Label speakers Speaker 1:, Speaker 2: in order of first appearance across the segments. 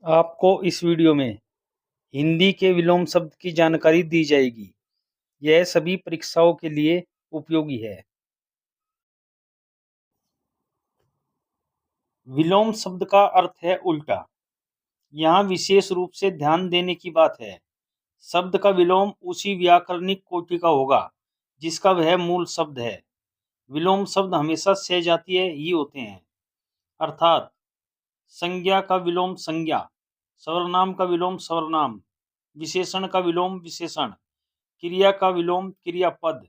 Speaker 1: आपको इस वीडियो में हिंदी के विलोम शब्द की जानकारी दी जाएगी। यह सभी परीक्षाओं के लिए उपयोगी है। विलोम शब्द का अर्थ है उल्टा। यहाँ विशेष रूप से ध्यान देने की बात है, शब्द का विलोम उसी व्याकरणिक कोटि का होगा जिसका वह मूल शब्द है। विलोम शब्द हमेशा सजातीय ही होते हैं, अर्थात संज्ञा का विलोम संज्ञा, सर्वनाम का विलोम सर्वनाम, विशेषण का विलोम विशेषण, क्रिया का विलोम क्रियापद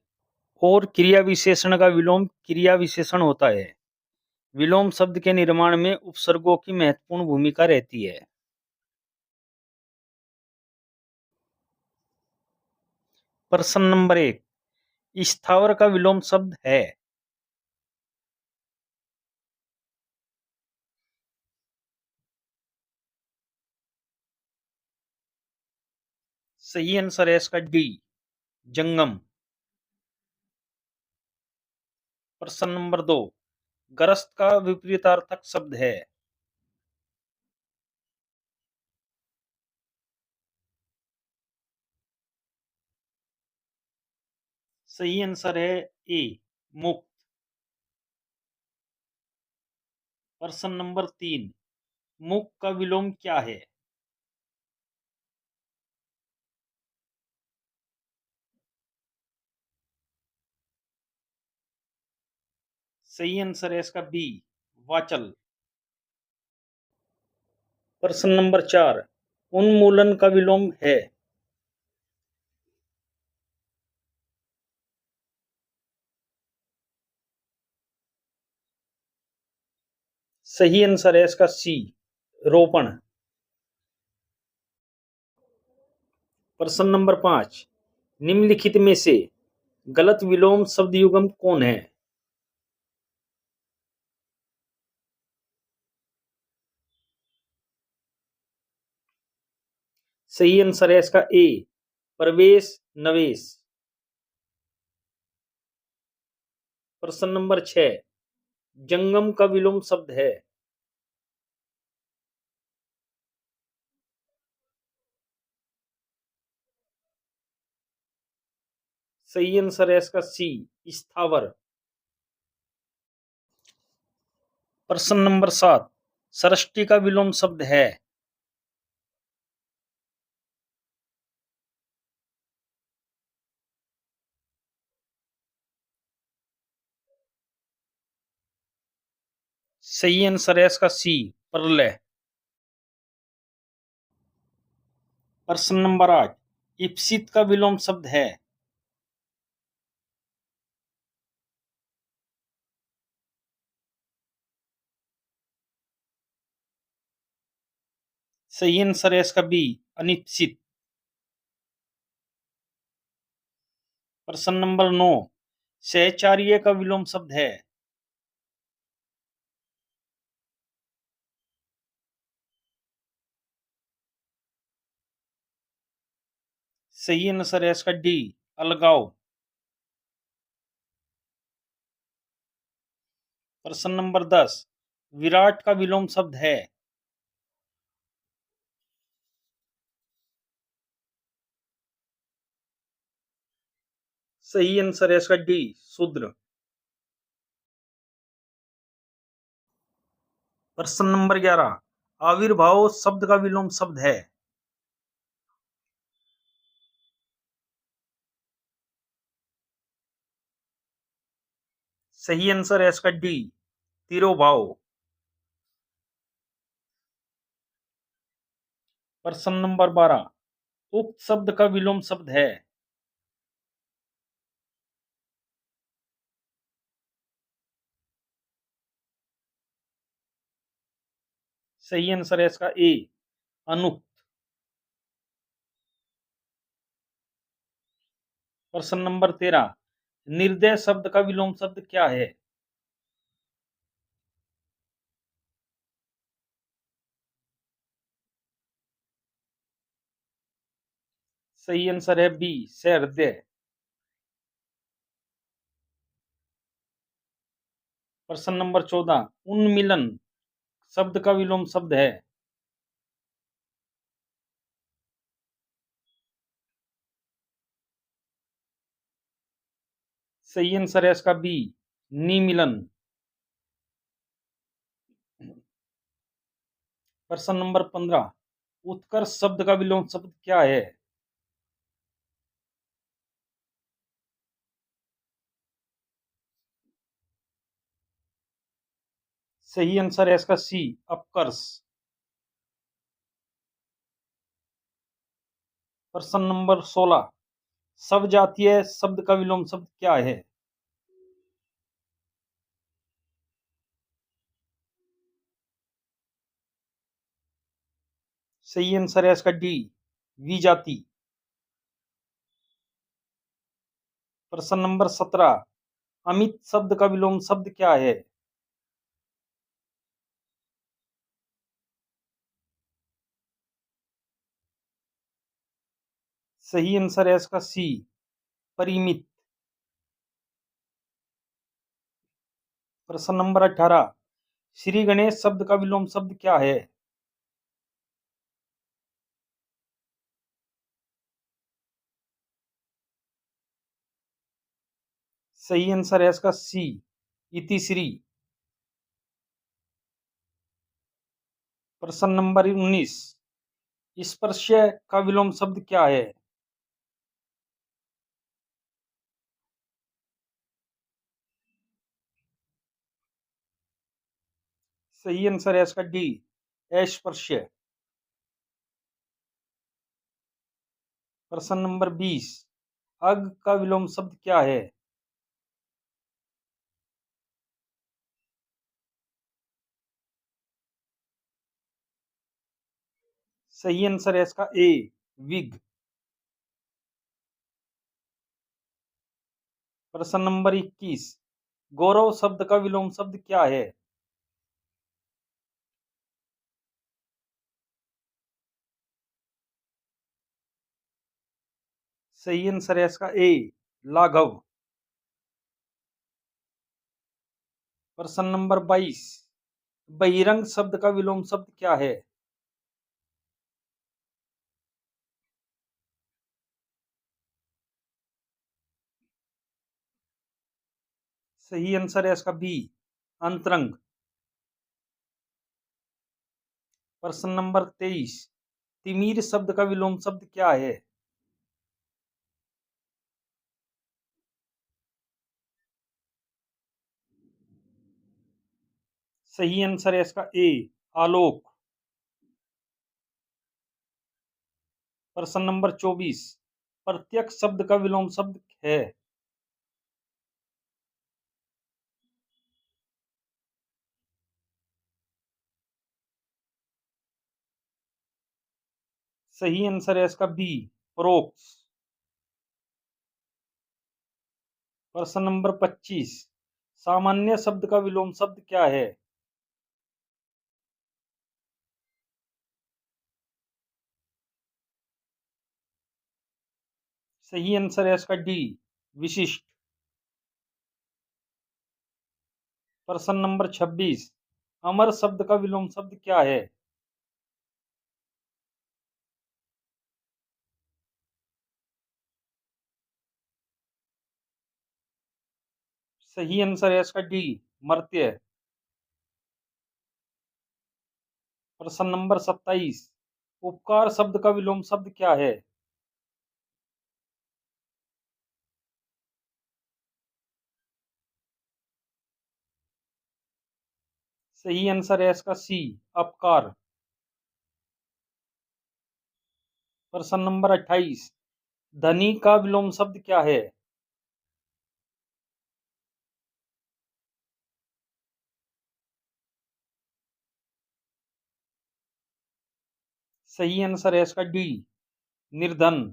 Speaker 1: और क्रिया विशेषण का विलोम क्रिया विशेषण होता है। विलोम शब्द के निर्माण में उपसर्गों की महत्वपूर्ण भूमिका रहती है। प्रश्न नंबर 1, स्थावर का विलोम शब्द है। सही आंसर है इसका डी, जंगम। प्रश्न नंबर 2, ग्रस्त का विपरीतार्थक शब्द है। सही आंसर है ए, मुक्त। प्रश्न नंबर 3, मुक्त का विलोम क्या है। सही आंसर है इसका बी, वाचल। प्रश्न नंबर 4, उन्मूलन का विलोम है। सही आंसर है इसका सी, रोपण। प्रश्न नंबर 5, निम्नलिखित में से गलत विलोम शब्द युग्म कौन है। सही आंसर है इसका ए, प्रवेश नवेश। प्रश्न नंबर 6, जंगम का विलोम शब्द है। सही आंसर है इसका सी, स्थावर। प्रश्न नंबर 7, सरष्टि का विलोम शब्द है। सही आंसर है इसका सी, प्रलय। प्रश्न नंबर 8, इप्सित का विलोम शब्द है। सही आंसर है इसका बी, अनिप्सित। प्रश्न नंबर 9, सहचार्य का विलोम शब्द है। सही आंसर है इसका डी, अलगाव। प्रश्न नंबर 10, विराट का विलोम शब्द है। सही आंसर है इसका डी, शूद्र। प्रश्न नंबर 11, आविर्भाव शब्द का विलोम शब्द है। सही आंसर है इसका डी, तिरोभाव। प्रश्न नंबर 12, उक्त शब्द का विलोम शब्द है। सही आंसर है इसका ए, अनुक्त। प्रश्न नंबर 13, निर्दय शब्द का विलोम शब्द क्या है। सही आंसर है बी, सहृदय। प्रश्न नंबर 14, उन्मिलन शब्द का विलोम शब्द है। सही आंसर है इसका बी, निमिलन। प्रश्न नंबर 15, उत्कर्ष शब्द का विलोम शब्द क्या है? सही आंसर है इसका सी, अपकर्ष। प्रश्न नंबर 16, सब जातीय शब्द का विलोम शब्द क्या है? सही आंसर है इसका डी, विजाति। प्रश्न नंबर 17, अमित शब्द का विलोम शब्द क्या है? सही आंसर है इसका सी, परिमित। प्रश्न नंबर 18, श्री गणेश शब्द का विलोम शब्द क्या है? सही आंसर है इसका सी, इतिश्री। प्रश्न नंबर 19, स्पर्श का विलोम शब्द क्या है? सही आंसर है इसका डी, अस्पृश्य। प्रश्न नंबर 20, अग का विलोम शब्द क्या है? सही आंसर है इसका ए, विग। प्रश्न नंबर 21, गौरव शब्द का विलोम शब्द क्या है? सही आंसर है इसका ए, लाघव। प्रश्न नंबर 22, बहिरंग शब्द का विलोम शब्द क्या है? सही आंसर है इसका बी, अंतरंग। प्रश्न नंबर 23, तिमिर शब्द का विलोम शब्द क्या है? सही आंसर है इसका ए, आलोक। प्रश्न नंबर 24, प्रत्यक्ष शब्द का विलोम शब्द है? सही आंसर है इसका बी, परोक्ष। प्रश्न नंबर 25, सामान्य शब्द का विलोम शब्द क्या है? सही आंसर है इसका डी, विशिष्ट। प्रश्न नंबर 26, अमर शब्द का विलोम शब्द क्या है? सही आंसर है इसका डी, मर्त्य। प्रश्न नंबर 27, उपकार शब्द का विलोम शब्द क्या है? सही आंसर है इसका सी, अपकार। प्रश्न नंबर 28, धनी का विलोम शब्द क्या है? सही आंसर है इसका डी, निर्धन।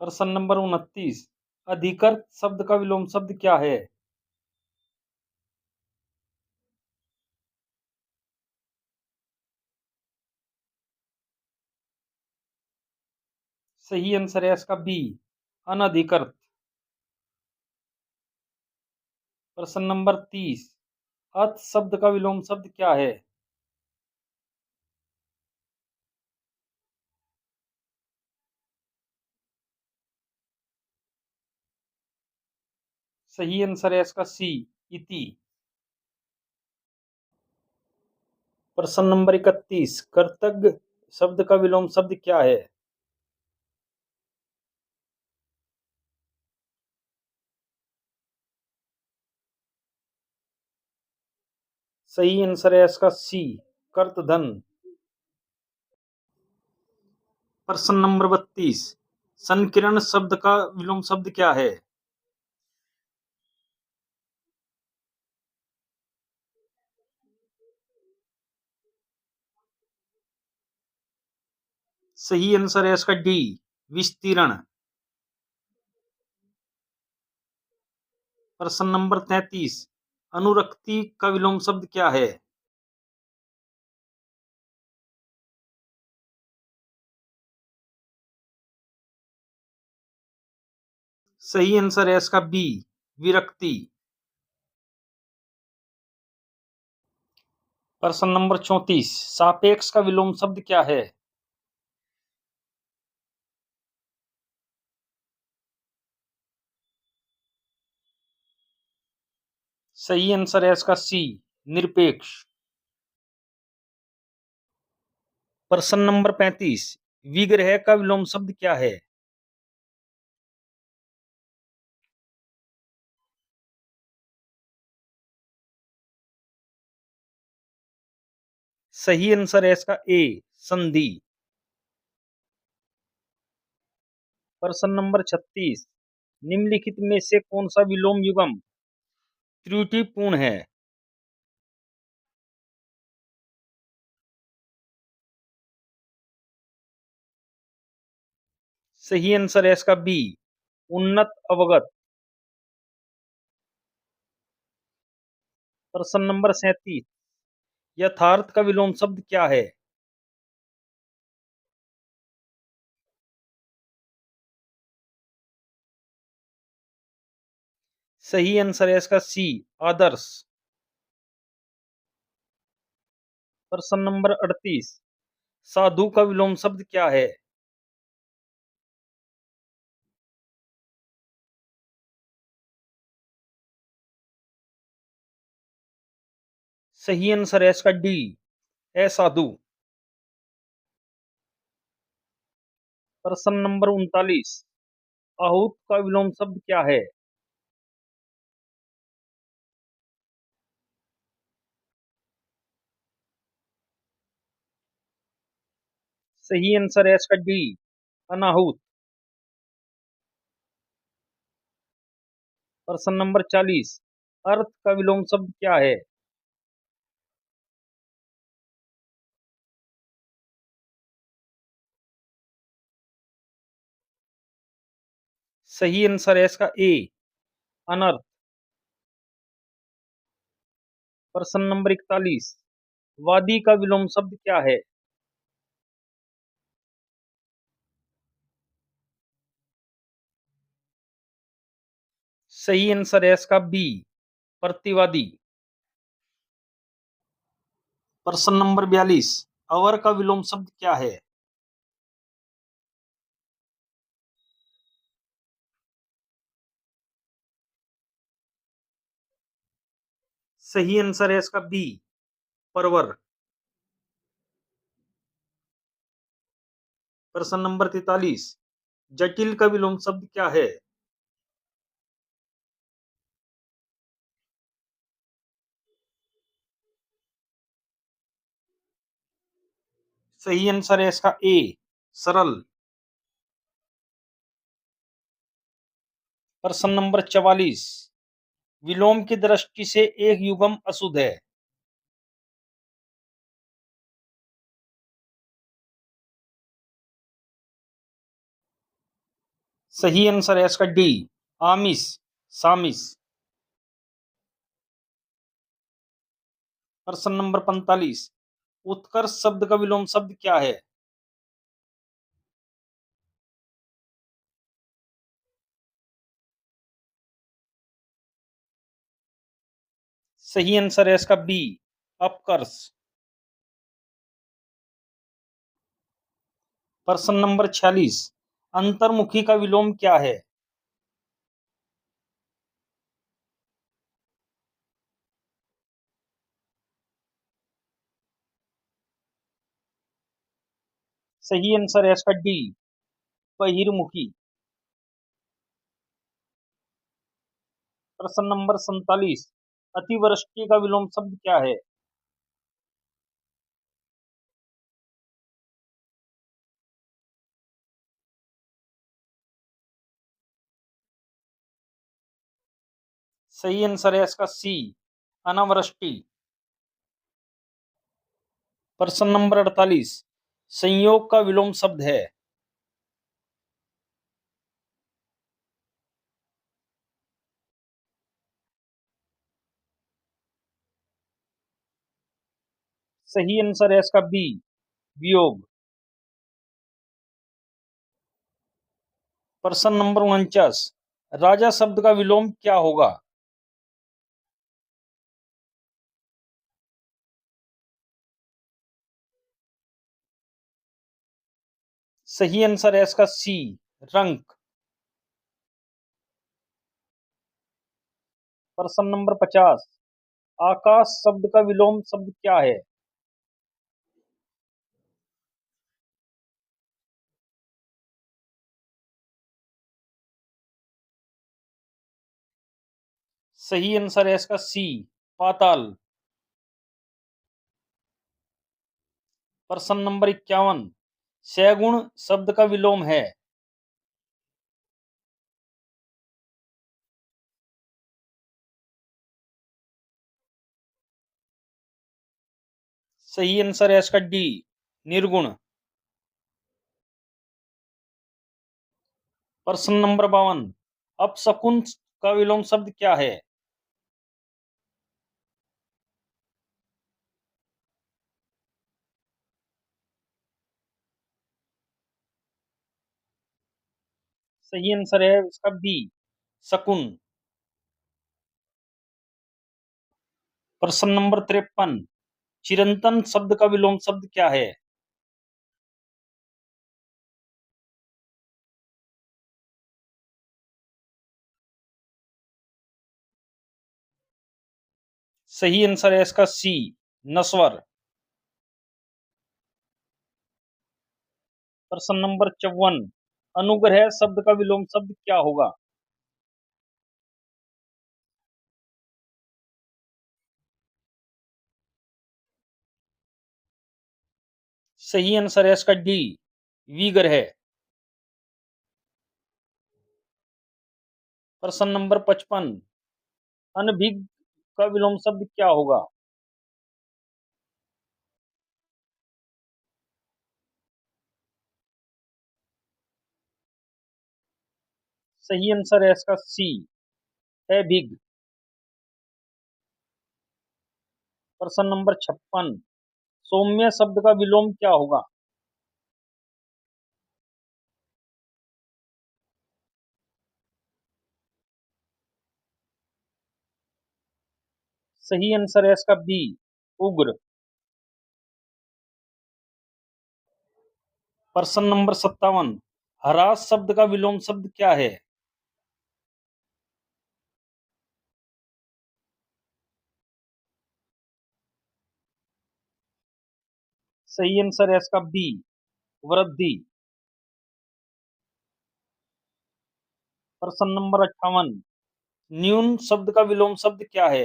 Speaker 1: प्रश्न नंबर 29, अधिकृत शब्द का विलोम शब्द क्या है? सही आंसर है इसका बी, अनधिकृत। प्रश्न नंबर 30, अथ शब्द का विलोम शब्द क्या है? सही आंसर है इसका सी, इति। प्रश्न नंबर 31, कृतज्ञ शब्द का विलोम शब्द क्या है? सही आंसर है इसका सी, कर्तधन। प्रश्न नंबर 32, संकीर्ण शब्द का विलोम शब्द क्या है? सही आंसर है इसका डी, विस्तीर्ण। प्रश्न नंबर 33, अनुरक्ति का विलोम शब्द क्या है? सही आंसर है इसका बी, विरक्ति। प्रश्न नंबर 34, सापेक्ष का विलोम शब्द क्या है? सही आंसर है इसका सी, निरपेक्ष। प्रश्न नंबर 35, विग्रह का विलोम शब्द क्या है? सही आंसर है इसका ए, संधि। प्रश्न नंबर 36, निम्नलिखित में से कौन सा विलोम युग्म त्रुटिपूर्ण है? सही आंसर है इसका बी, उन्नत अवगत। प्रश्न नंबर 37, यथार्थ का विलोम शब्द क्या है? सही आंसर है इसका सी, आदर्श। प्रश्न नंबर 38, साधु का विलोम शब्द क्या है? सही आंसर है इसका डी, असाधु। प्रश्न नंबर 39, आहूत का विलोम शब्द क्या है? सही आंसर है इसका डी, अनाहूत। प्रश्न नंबर 40, अर्थ का विलोम शब्द क्या है? सही आंसर है इसका ए, अनर्थ। प्रश्न नंबर 41, वादी का विलोम शब्द क्या है? सही आंसर है इसका बी, प्रतिवादी। प्रश्न नंबर 42, अवर का विलोम शब्द क्या है? सही आंसर है इसका बी, परवर। प्रश्न नंबर 43, जटिल का विलोम शब्द क्या है? सही आंसर है इसका ए, सरल। प्रश्न नंबर 44, विलोम की दृष्टि से एक युग्म अशुद्ध है। सही आंसर है इसका डी, आमिष, सामिस। प्रश्न नंबर 45, उत्कर्ष शब्द का विलोम शब्द क्या है? सही आंसर है इसका बी, अपकर्ष। प्रश्न नंबर 46, अंतर्मुखी का विलोम क्या है? सही आंसर है इसका डी, बहिर्मुखी। प्रश्न नंबर 47, अतिवृष्टि का विलोम शब्द क्या है? सही आंसर है इसका सी, अनावृष्टि। प्रश्न नंबर 48, संयोग का विलोम शब्द है? सही आंसर है इसका बी, वियोग। प्रश्न नंबर 49, राजा शब्द का विलोम क्या होगा? सही आंसर है इसका सी, रंक। प्रश्न नंबर 50, आकाश शब्द का विलोम शब्द क्या है? सही आंसर है इसका सी, पाताल। प्रश्न नंबर 51, सैगुण शब्द का विलोम है? सही आंसर है इसका डी, निर्गुण। प्रश्न नंबर 52, अपशकुन का विलोम शब्द क्या है? सही आंसर है इसका बी, शकुन। प्रश्न नंबर 53, चिरंतन शब्द का विलोम शब्द क्या है? सही आंसर है इसका सी, नस्वर। प्रश्न नंबर 54, अनुग्रह शब्द का विलोम शब्द क्या होगा? सही आंसर है इसका डी, विग्रह। प्रश्न नंबर 55, अनभिज्ञ का विलोम शब्द क्या होगा? सही आंसर है इसका सी, अभिज्ञ। प्रश्न नंबर 56, सौम्य शब्द का विलोम क्या होगा? सही आंसर है इसका बी, उग्र। प्रश्न नंबर 57, हरास शब्द का विलोम शब्द क्या है? सही आंसर है इसका बी, वृद्धि। प्रश्न नंबर 58, न्यून शब्द का विलोम शब्द क्या है?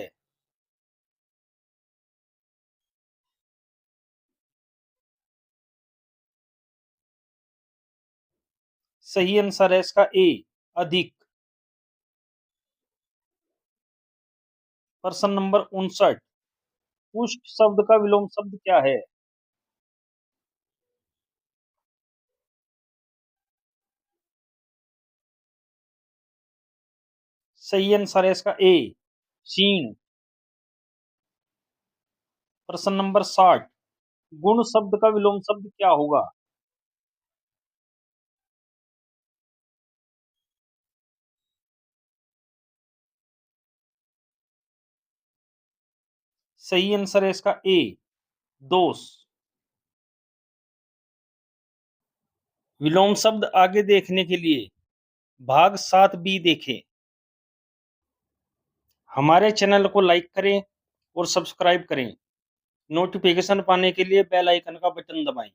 Speaker 1: सही आंसर है इसका ए, अधिक। प्रश्न नंबर 59, पुष्ट शब्द का विलोम शब्द क्या है? सही आंसर है इसका ए, क्षीण। प्रश्न नंबर 60, गुण शब्द का विलोम शब्द क्या होगा? सही आंसर है इसका ए, दोष। विलोम शब्द आगे देखने के लिए भाग 7 बी देखें। हमारे चैनल को लाइक करें और सब्सक्राइब करें। नोटिफिकेशन पाने के लिए बेल आइकन का बटन दबाएं।